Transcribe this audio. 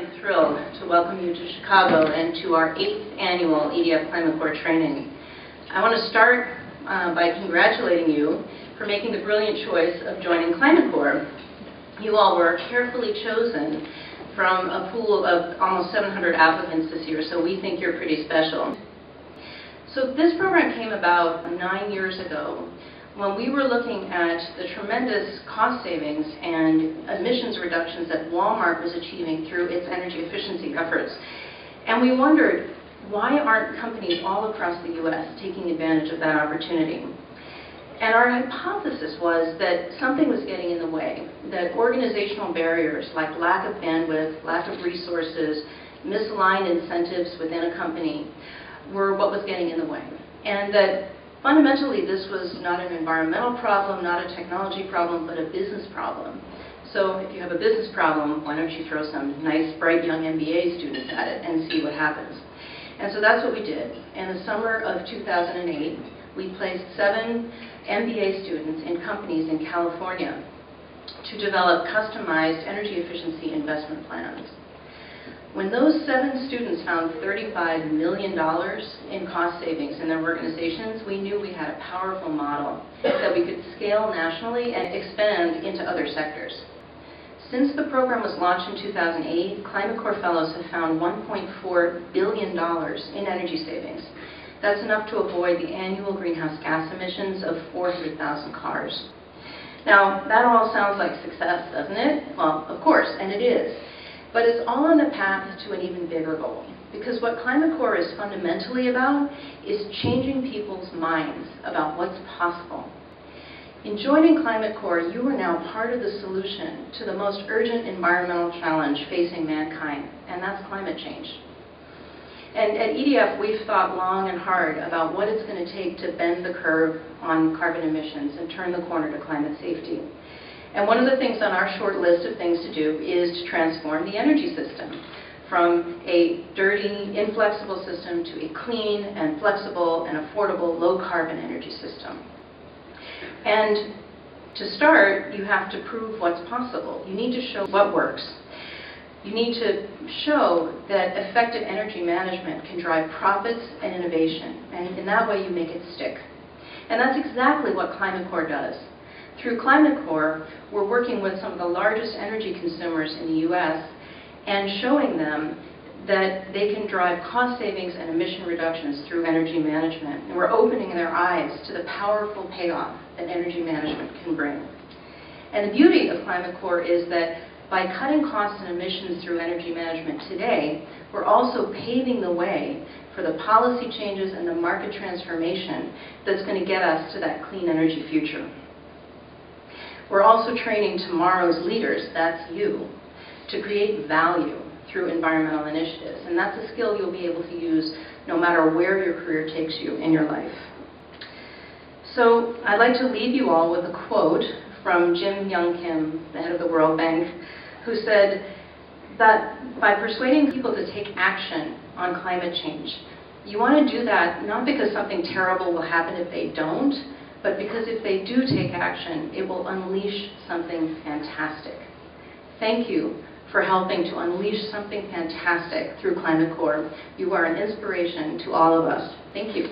am thrilled to welcome you to Chicago and to our 8th annual EDF Climate Corps training. I want to start by congratulating you for making the brilliant choice of joining Climate Corps. You all were carefully chosen from a pool of almost 700 applicants this year, so we think you're pretty special. So this program came about 9 years ago when we were looking at the tremendous cost savings and emissions reductions that Walmart was achieving through its energy efficiency efforts. And we wondered, why aren't companies all across the U.S. taking advantage of that opportunity? And our hypothesis was that something was getting in the way, that organizational barriers like lack of bandwidth, lack of resources, misaligned incentives within a company were what was getting in the way. And that fundamentally this was not an environmental problem, not a technology problem, but a business problem. So if you have a business problem, why don't you throw some nice, bright young MBA students at it and see what happens? And so that's what we did. In the summer of 2008, we placed 7 MBA students in companies in California to develop customized energy efficiency investment plans. When those 7 students found $35 million in cost savings in their organizations, we knew we had a powerful model that we could scale nationally and expand into other sectors. Since the program was launched in 2008, Climate Corps Fellows have found $1.4 billion in energy savings. That's enough to avoid the annual greenhouse gas emissions of 400,000 cars. Now, that all sounds like success, doesn't it? Well, of course, and it is. But it's all on the path to an even bigger goal. Because what Climate Corps is fundamentally about is changing people's minds about what's possible. In joining Climate Corps, you are now part of the solution to the most urgent environmental challenge facing mankind, and that's climate change. And at EDF, we've thought long and hard about what it's going to take to bend the curve on carbon emissions and turn the corner to climate safety. And one of the things on our short list of things to do is to transform the energy system from a dirty, inflexible system to a clean and flexible and affordable low-carbon energy system. And to start, you have to prove what's possible. You need to show what works. You need to show that effective energy management can drive profits and innovation, and in that way you make it stick. And that's exactly what Climate Corps does. Through Climate Corps, we're working with some of the largest energy consumers in the U.S. and showing them that they can drive cost savings and emission reductions through energy management. And we're opening their eyes to the powerful payoff that energy management can bring. And the beauty of Climate Corps is that by cutting costs and emissions through energy management today, we're also paving the way for the policy changes and the market transformation that's going to get us to that clean energy future. We're also training tomorrow's leaders, that's you, to create value through environmental initiatives. And that's a skill you'll be able to use no matter where your career takes you in your life. So I'd like to leave you all with a quote from Jim Young Kim, the head of the World Bank, who said that by persuading people to take action on climate change, you want to do that not because something terrible will happen if they don't, but because if they do take action, it will unleash something fantastic. Thank you for helping to unleash something fantastic through Climate Corps. You are an inspiration to all of us. Thank you.